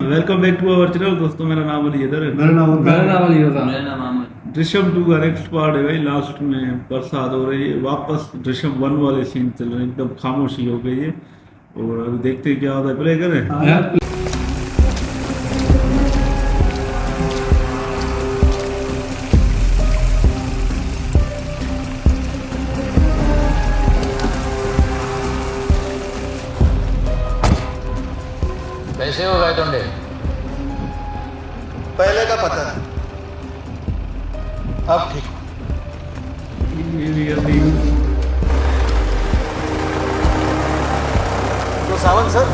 Welcome back to our channel दोस्तों। मेरा नाम अली इधर है। मेरा नाम अली रजा। मेरा नाम अहमद। दृश्यम 2 का नेक्स्ट पार्ट है भाई। लास्ट में बरसात हो रही है, वापस दृश्यम 1 वाले सीन चल रहे हैं, एकदम खामोशी हो गई है। और अभी देखते हैं क्या होता है। प्ले करें। कैसे हो गए टोंडे? पहले का पता नहीं, अब ठीक हो। तो सावंत सर,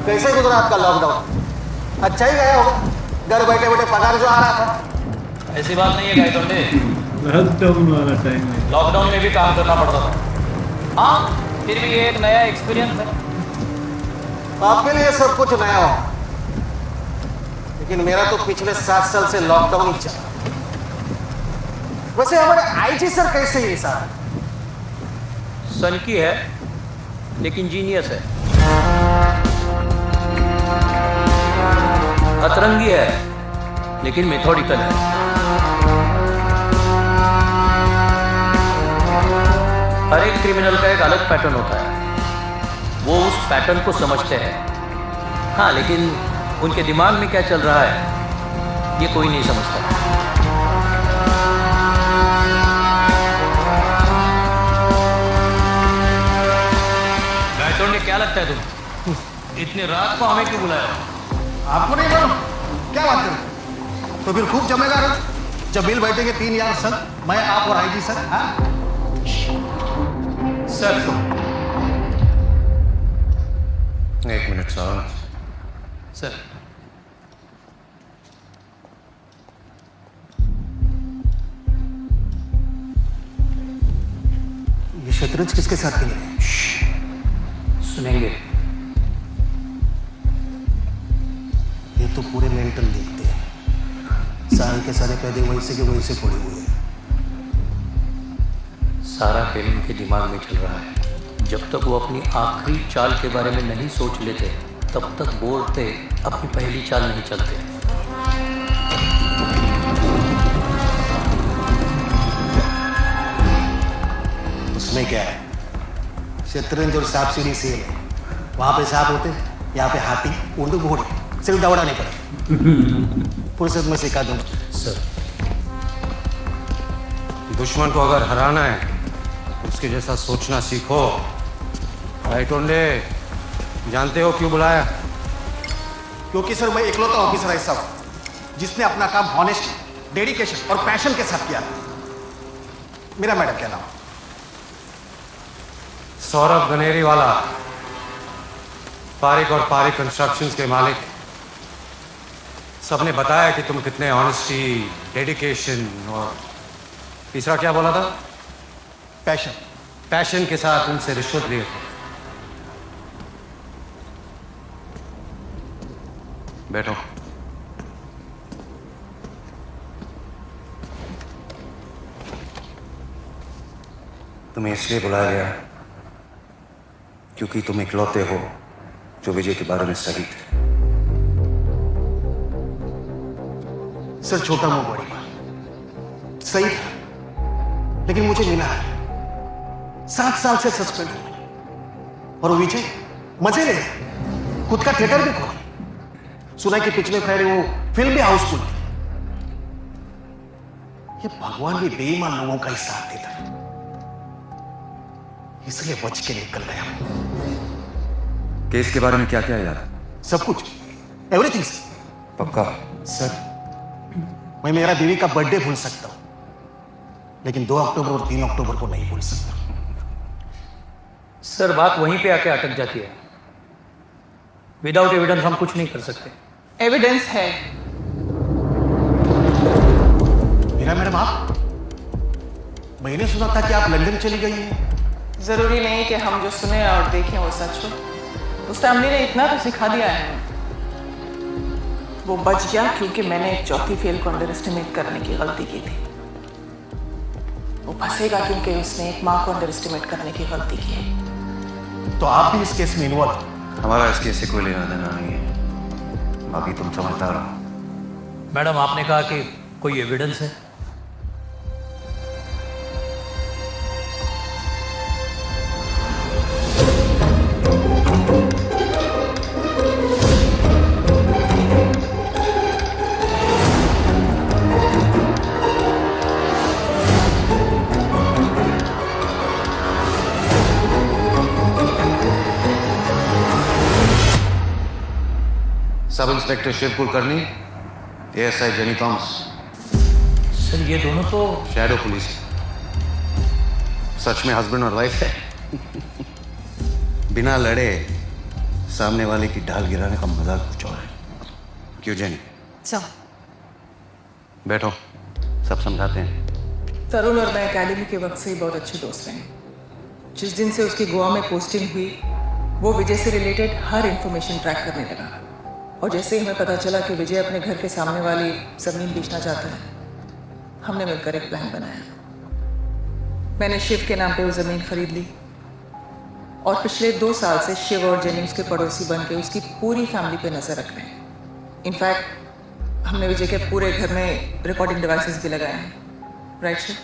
कैसे गुजरा आपका लॉकडाउन? अच्छा ही गया होगा, घर बैठे बैठे पगार जो आ रहा था। ऐसी बात नहीं है गए टोंडे, लॉकडाउन वाला टाइम है। लॉकडाउन में भी काम करना पड़ता था। हाँ, फिर भी ये एक नया एक्सपीरियंस है। आपके लिए सब कुछ नया हो, लेकिन मेरा तो पिछले 7 साल से लॉकडाउन ही चला। वैसे हमारे आईजी सर कैसे है सर? सन की है लेकिन जीनियस है, अतरंगी है लेकिन मेथोडिकल है। हर एक क्रिमिनल का एक अलग पैटर्न होता है, वो उस पैटर्न को समझते हैं। हाँ, लेकिन उनके दिमाग में क्या चल रहा है ये कोई नहीं समझता। गायतोड़ ने क्या लगता है तुम इतनी रात को हमें क्यों बुलाया? आपको नहीं मालूम? क्या बात करें? तो फिर खूब जमेगा रथ जब मिल बैठेंगे 3 यार सर, मैं आप और आईजी सर। हाँ सर, एक मिनट सर। सर ये शतरंज किसके साथ खेल रहे हैं? सुनेंगे। ये तो पूरे मेंटल देखते हैं, सारे के सारे पैदे वैसे के वैसे पड़े हुए हैं। सारा खेल इनके दिमाग में चल रहा है। जब तक वो अपनी आखिरी चाल के बारे में नहीं सोच लेते तब तक बोर्ड पे अपनी पहली चाल नहीं चलते। उसमें क्या है? शतरंज और सांप सीढ़ी सेम है। वहां पे सांप होते, यहाँ पे हाथी, ऊंट, घोड़े, सिर्फ दौड़ाने पड़े। फुर्सत में सिखा दूंगा सर, दुश्मन को अगर हराना है उसके जैसा सोचना सीखो। टोंडे, जानते हो क्यों बुलाया? क्योंकि सर मैं इकलौता ऑफिसर ऐसा हूं जिसने अपना काम हॉनेस्ट, डेडिकेशन और पैशन के साथ किया। मेरा मैडम क्या नाम? सौरभ गनेरी वाला, पारिक और पारिक कंस्ट्रक्शंस के मालिक। सबने बताया कि तुम कितने ऑनेस्टी, डेडिकेशन और तीसरा क्या बोला था? पैशन। पैशन के साथ उनसे रिश्वत लिए थे। बैठो। तुम्हें इसलिए बुलाया गया क्योंकि तुम इकलौते हो जो विजय के बारे में सही थे। सर छोटा मुंह बड़ी बात, सही था, लेकिन मुझे मिला है 7 साल से सस्पेंड हूं। और वो विजय मजे ले रहे, खुद का थिएटर भी खोला। सुना कि पिछले फ्राइडे वो फिल्म भी हाउसफुल थी। ये भगवान भी बेईमान लोगों का ही साथ देता है, इसलिए बच के निकल गया। केस के बारे में क्या क्या याद? सब कुछ, एवरीथिंग सर। पक्का? सर, मैं मेरा बीवी का बर्थडे भूल सकता हूं, लेकिन 2 अक्टूबर और 3 अक्टूबर को नहीं भूल सकता। सर बात वहीं पे आके अटक जाती है। विदाउट एविडेंस हम कुछ नहीं कर सकते। एविडेंस है। मेरा मैडम, आप, मैंने सुना था कि आप लंदन चली गई हैं। जरूरी नहीं कि हम जो सुने और देखें वो सच हो। उस फैमिली ने इतना तो सिखा दिया है। वो बच गया क्योंकि मैंने एक चौथी फेल को अंडर एस्टिमेट करने की गलती की थी। वो फंसेगा क्योंकि उसने एक माँ को अंडर एस्टिमेट करने की गलती की है। तो आप भी इस केस में इन्वॉल्व? हमारा इस केस से कोई लेना देना नहीं है। बाकी तुम समझदार हो। मैडम आपने कहा कि कोई एविडेंस है? Sub inspector Shiv Kulkarni, ASI Jenny Thomas. Sir ये दोनों तो शैडो पुलिस है। सच में हस्बैंड और वाइफ है। बिना लड़े सामने वाले की ढाल गिराने का मजाक कुछ और है। क्यों जेनी? सब बैठो, सब समझाते हैं। तरुण और मैं एकेडमी के वक्त से ही बहुत अच्छे दोस्त रहे। जिस दिन से उसकी गोवा में पोस्टिंग हुई, वो विजय से रिलेटेड हर इंफॉर्मेशन ट्रैक करने लगा। और जैसे ही हमें पता चला कि विजय अपने घर के सामने वाली जमीन बेचना चाहता है, हमने मिलकर एक प्लान बनाया। मैंने शिव के नाम पे वो जमीन खरीद ली और पिछले 2 साल से शिव और जेनी उसके पड़ोसी बन के उसकी पूरी फैमिली पे नजर रख रहे हैं। इनफैक्ट हमने विजय के पूरे घर में रिकॉर्डिंग डिवाइसेस भी लगाए हैं। राइट शिव?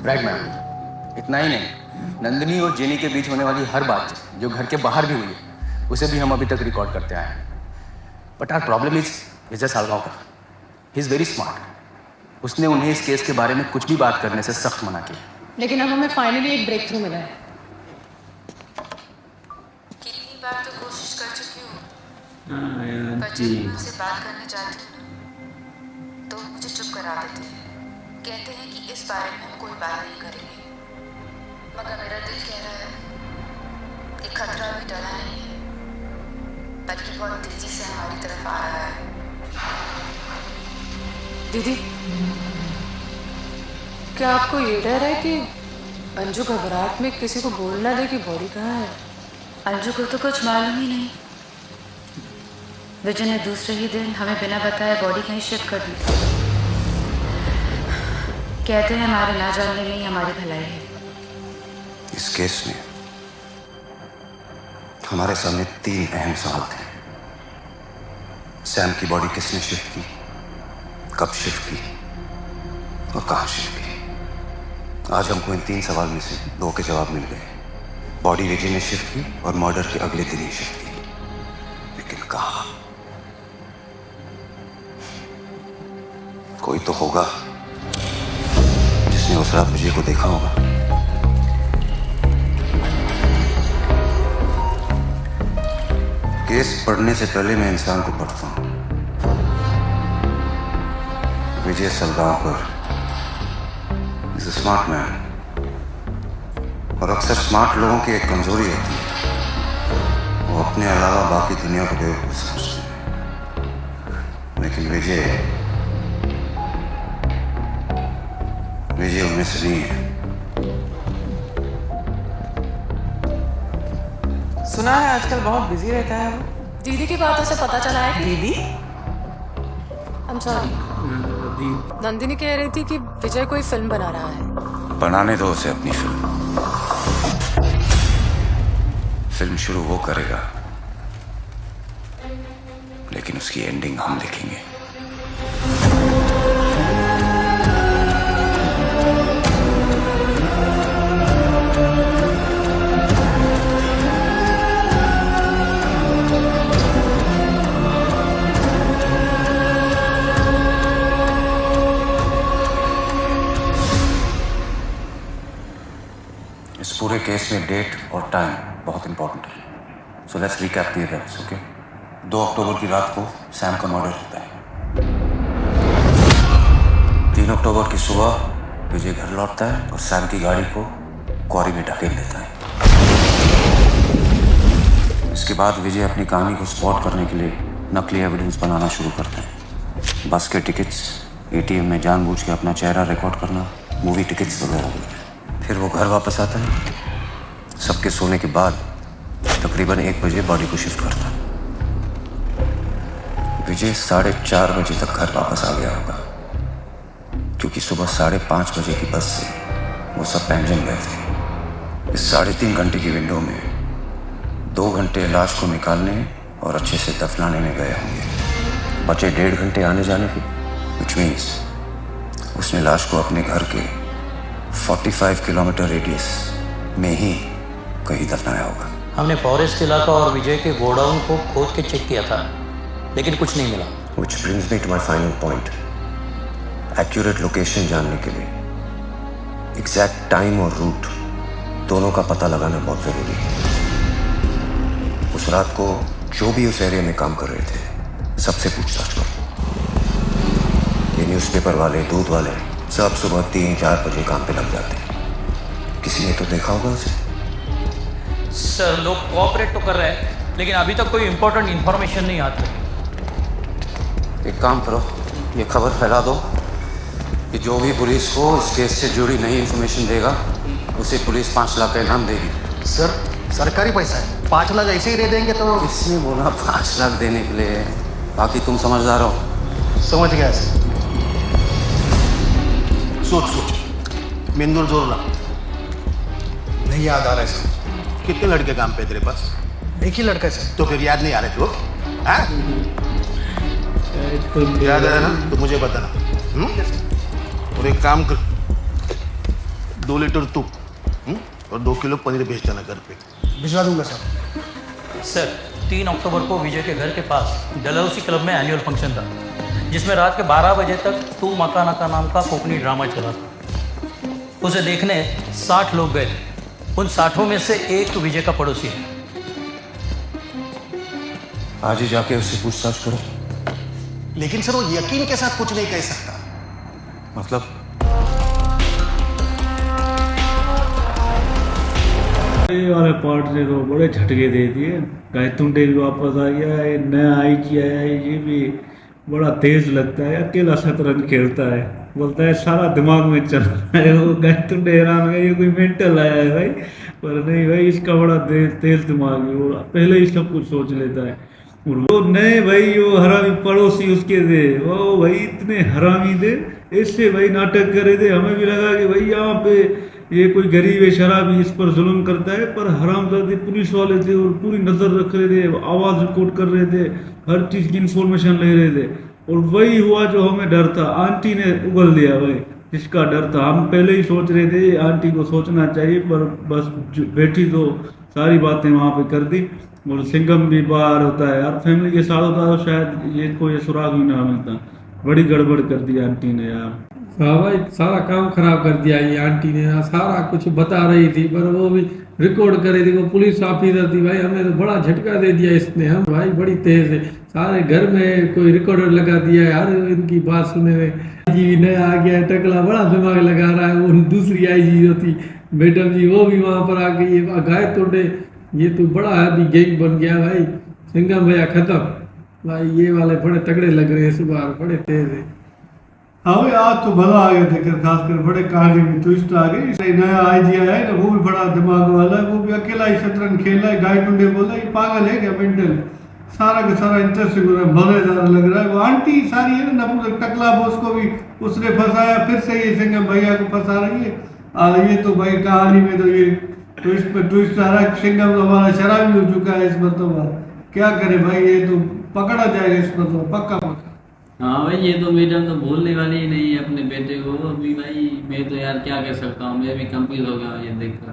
Right ma'am. इतना ही नहीं, नंदिनी और जेनी के बीच होने वाली हर बात जो घर के बाहर भी हुई है, उसे भी हम अभी तक रिकॉर्ड करते आए हैं। But our problem is Vijay Salgaonkar. He is very smart. उसने उन्हें इस केस के बारे में कुछ भी बात करने से सख्त मना किया। लेकिन अब हमें फाइनली एक ब्रेक थ्रू मिला है। कितनी बार तो कोशिश कर चुकी हूँ, हाँ यार पर जी। जब मैं उनसे बात करने जाती हूँ ना, तो वो मुझे चुप करा देते हैं। कहते हैं कि इस बारे में हम कोई बात नहीं करेंगे। मगर मेरा दिल कह रहा है कि खतरा अभी टला नहीं है, बल्कि बहुत तेजी से हमारी तरफ आ रहा है। दीदी, क्या आपको ये डर है कि अंजू घबराहट में किसी को बोल ना दे कि बॉडी कहाँ है? अंजू को तो कुछ मालूम ही नहीं। विजय ने दूसरे ही दिन हमें बिना बताए बॉडी कहीं शिफ्ट कर दी थी। कहते हैं हमारे ना जानने में ही हमारी भलाई है। इस केस में हमारे सामने 3 अहम सवाल थे। सैम की बॉडी किसने शिफ्ट की, कब शिफ्ट की और कहां शिफ्ट की। आज हमको इन 3 सवाल में से 2 के जवाब मिल गए। बॉडी विजय ने शिफ्ट की और मर्डर के अगले दिन ही शिफ्ट की, लेकिन कहां? कोई तो होगा जिसने उस रात विजय को देखा होगा। केस पढ़ने से पहले मैं इंसान को पढ़ता हूं। Vijay Salgaonkar is a smart man, और अक्सर स्मार्ट लोगों की एक कमजोरी होती है, वो अपने अलावा बाकी दुनिया को बेवकूफ समझते हैं। लेकिन विजय उनमें से नहीं है। सुना है आजकल बहुत बिजी रहता है वो। दीदी की बातों से पता चला है कि दीदी? I'm sorry, नंदिनी कह रही थी कि विजय कोई फिल्म बना रहा है। बनाने दो उसे अपनी फिल्म शुरू वो करेगा, लेकिन उसकी एंडिंग हम लिखेंगे। इस पूरे केस में डेट और टाइम बहुत इंपॉर्टेंट है। So let's recap the events, okay? 2 अक्टूबर की रात को सैम का मर्डर होता है। 3 अक्टूबर की सुबह विजय घर लौटता है और सैम की गाड़ी को क्वारी में ढकेल देता है। इसके बाद विजय अपनी कहानी को स्पॉट करने के लिए नकली एविडेंस बनाना शुरू करता है। बस के टिकट्स, एटीएम में जानबूझ के अपना चेहरा रिकॉर्ड करना, मूवी टिकट्स वगैरह। फिर वो घर वापस आता है। सबके सोने के बाद तकरीबन 1 बजे बॉडी को शिफ्ट करता है। विजय 4:30 बजे तक घर वापस आ गया होगा, क्योंकि सुबह 5:30 बजे की बस से वो सब पैंजन गए थे। इस 3.5 घंटे की विंडो में 2 घंटे लाश को निकालने और अच्छे से दफनाने में गए होंगे। बचे 1.5 घंटे आने जाने के, विच मीन्स उसने लाश को अपने घर के 45 किलोमीटर रेडियस में ही कहीं दफनाया होगा। हमने फॉरेस्ट इलाका और विजय के गोडाउन को खोद के चेक किया था, लेकिन कुछ नहीं मिला। Which brings me to my final point. Accurate location जानने के लिए एग्जैक्ट टाइम और रूट दोनों का पता लगाना बहुत जरूरी है। उस रात को जो भी उस एरिया में काम कर रहे थे सबसे पूछताछ करो। ये न्यूज़पेपर वाले, दूध वाले सब सुबह 3-4 बजे काम पे लग जाते हैं। किसी ने तो देखा होगा उसे। सर, लोग कोऑपरेट तो कर रहे हैं, लेकिन अभी तक कोई इंपॉर्टेंट इंफॉर्मेशन नहीं आती। एक काम करो, ये खबर फैला दो कि जो भी पुलिस को इस केस से जुड़ी नई इन्फॉर्मेशन देगा उसे पुलिस 5 लाख का इनाम देगी। सर, सरकारी पैसा है, 5 लाख ऐसे ही दे देंगे तो? किसने बोला 5 लाख देने के लिए? बाकी तुम समझदार हो। समझ गया सर। सोच मेंदूर जोर ला। नहीं याद आ रहा है सर। कितने लड़के काम पे तेरे पास? एक ही लड़का सर। तो फिर याद नहीं आ रहे थे? याद आया ना तो मुझे बताना। और एक काम कर, 2 लीटर दूध और 2 किलो पनीर भेज देना घर पे। भिजवा दूंगा सर। सर, 3 अक्टूबर को विजय के घर के पास डलहौसी क्लब में एनुअल फंक्शन था, जिसमें रात के 12 बजे तक तू मकाना का नाम का कोंकणी ड्रामा चला था। उसे देखने 60 लोग गए थे। उन 60 में से एक विजय का पड़ोसी है। आज ही जाके उससे पूछताछ करो। लेकिन सर, वो यकीन के साथ कुछ नहीं कह सकता। मतलब ये वाले पार्ट ने तो बड़े झटके दे दिए। गायतुंडे भी वापस आ गया, ये नया आईजी आया है, ये भी बड़ा तेज लगता है, अकेला शतरंज खेलता है, बोलता है सारा दिमाग में चल रहा है। वो गायतुंडे हैरान है, ये कोई मेंटल आया है भाई, पर नहीं भाई, इसका बड़ा तेज दिमाग है, वो पहले ही सब कुछ सोच लेता है। और वो नए भाई वो हरामी पड़ोसी उसके थे, वो भाई इतने हरामी थे, इससे भाई नाटक करे थे। हमें भी लगा कि भाई यहाँ पे ये कोई गरीब है, शराबी, इस पर जुल्म करता है, पर हरामजादे पुलिस वाले थे और पूरी नज़र रख रहे थे, आवाज़ रिकॉर्ड कर रहे थे, हर चीज़ की इंफॉर्मेशन ले रहे थे। और वही हुआ जो हमें डर था, आंटी ने उगल दिया भाई, जिसका डर था। हम पहले ही सोच रहे थे आंटी को सोचना चाहिए, पर बस बैठी तो सारी बातें वहाँ पे कर दी। और सिंघम भी बाहर होता है यार, फैमिली के साथ होता तो शायद ये कोई सुराग भी ना मिलता। बड़ी गड़बड़ कर दी आंटी ने यार। हाँ भाई, सारा काम खराब कर दिया ये आंटी ने। सारा कुछ बता रही थी पर वो भी रिकॉर्ड कर रही थी, वो पुलिस ऑफिसर थी भाई। हमें तो बड़ा झटका दे दिया इसने। हम भाई बड़ी तेज है, सारे घर में कोई रिकॉर्डर लगा दिया है, हर इनकी बात सुने हुए। जी भी नया आ गया है, टकला बड़ा दिमाग लगा रहा है। वो दूसरी आई जी होती मैडम जी, वो भी वहाँ पर आ गई। गाय तोड़े, ये तो बड़ा अभी गैंग बन गया भाई। सिंघम भैया खत्म भाई, ये वाले बड़े तगड़े लग रहे हैं, सुबह बड़े तेज है। हाँ भाई, आज तो मजा आ गया देखकर, खासकर बड़े कहानी में ट्विस्ट आ गई। नया आईजी आया है ना, वो भी बड़ा दिमाग वाला है, वो भी अकेला ही शतरंज खेल रहा है। गायतुंडे बोला ये पागल है क्या, मेंटल? सारा का सारा इंटरेस्टिंग हो रहा है, मजेदार लग रहा है। वो आंटी सारी है ना, पूरे टकला बोस को भी उसने फंसाया, फिर से ये सिंघम भैया को फंसा रही है। ये तो भाई कहानी में तो ये ट्विस्ट पे ट्विस्ट आ रहा है। सिंघम तो हमारा शराबी हो चुका है इस मरतबा। क्या करे भाई, ये तो पकड़ा जाएगा इस मरतबा, पक्का। हाँ भाई, ये तो मैडम तो बोलने वाली ही नहीं है अपने बेटे को अभी। भाई मैं तो यार क्या कह सकता हूँ, मैं भी कंफ्यूज हो गया ये देखकर।